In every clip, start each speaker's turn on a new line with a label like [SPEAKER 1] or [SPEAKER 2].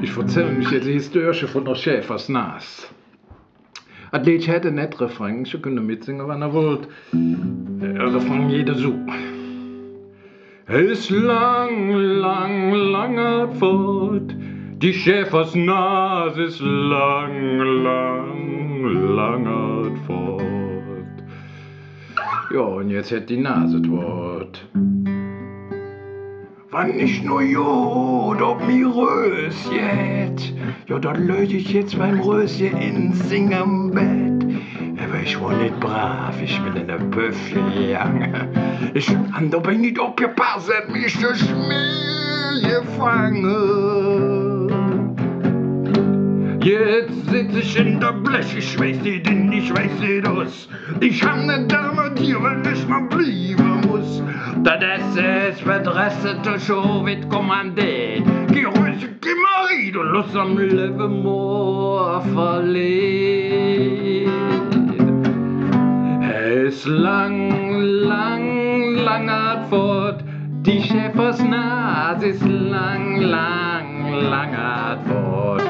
[SPEAKER 1] Ich erzähle euch jetzt die Historie von der Schäfersnas. Das Lied hätte nicht Refrain, ich könnte mitsingen, wenn er wollt. Also von jeder so. Es lang, lang, langer fort, die Schäfersnas ist lang, lang, langer fort. Ja, und jetzt hätt die Nase das Wort. Wann nicht nur Jod ob mir Röschen, ja, dort löt ich jetzt beim Röschen ins Singenbett. Aber ich war nicht brav, ich bin in der Büffel gegangen. Ich hab dabei nicht aufgepasst, mich durch mir gefangen. Jetzt sitz ich in der Blech, ich weiß nicht in, ich weiß nicht aus. Ich hab ne Dame, die will nicht mehr blieben muss. Das ist verdressete Show wird kommandiert. Geh ruhig, geh Marie, du Lust am Leben more verliert. Es lang, lang, langer fort, die Schäfersnas ist lang, lang, langer fort.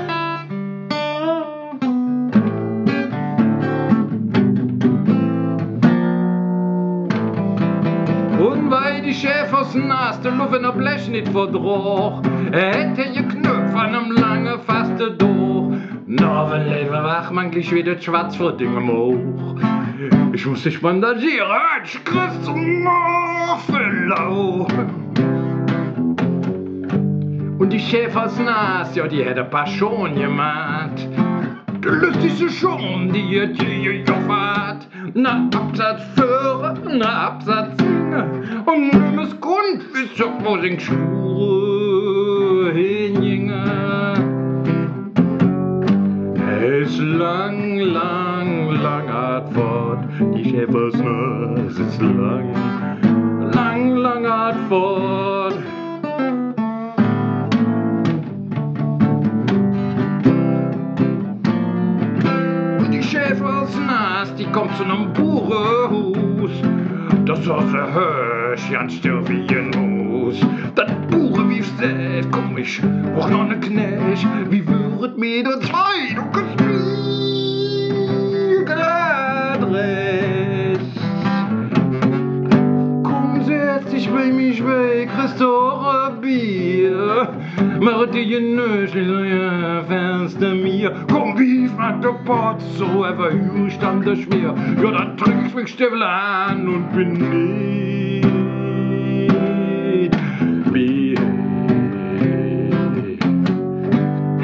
[SPEAKER 1] Und weil die Schäfersnas der Luft in der Blech nicht verdroch, hätte geknüpft an einem langen faste durch. Na, wenn Leben wach, man gleich wieder schwarz vor Dingen hoch. Ich muss dich bandagieren, ich krieg's noch verlau. Und die Schäfersnas, ja, die hätte Passion gemacht. Du lustig so schon, die hätte gejoffert. Na, Absatz führen, na, Absatz singen. Und nimm es Grund, bis auf wo sind Schuhe hingingen. Es lang, lang, lang fort, die Schäfersnas ist lang, lang, lang fort. Und die Schäfersnas, die kommt zu einem Bauernhaus. Das war so höch, ganz still wie ein Mus. Das Bauern wie sagt, komm, ich brauch noch ne Knecht. Wie würdet mir der zwei, du kannst mir grad recht. Komm, setz dich bei mich bei, kriegst du auch ein Bier. Mach dir genöchlich so ein Fenster mir. Komm, wie fragt der Pott, so einfach stand der schwer. Ja, dann trink ich mich Stiefel an und bin nicht wie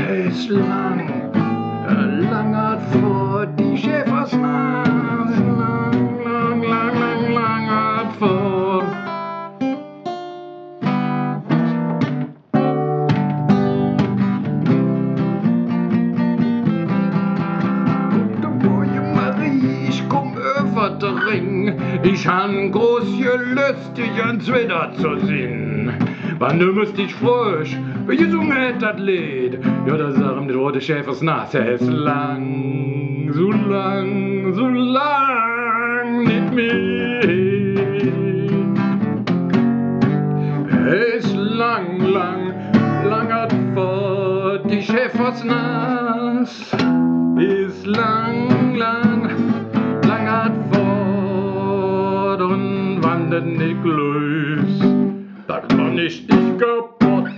[SPEAKER 1] es lang, langer fort, die Schäfersnas, lang, lang, lang, lang, langer fort. Ich han groß gelöst, dich ans Wetter zu sehen. Wann du müsst dich frisch, wie gesungen hätt dat Lied. Ja, da sagen die rote Schäfersnas, er ist lang, so lang, so lang, nicht mehr. Er ist lang, lang, langer fort, die Schäfersnas ist lang, lang, langer fort. Und wandert nicht los, da kann ich dich kaputt.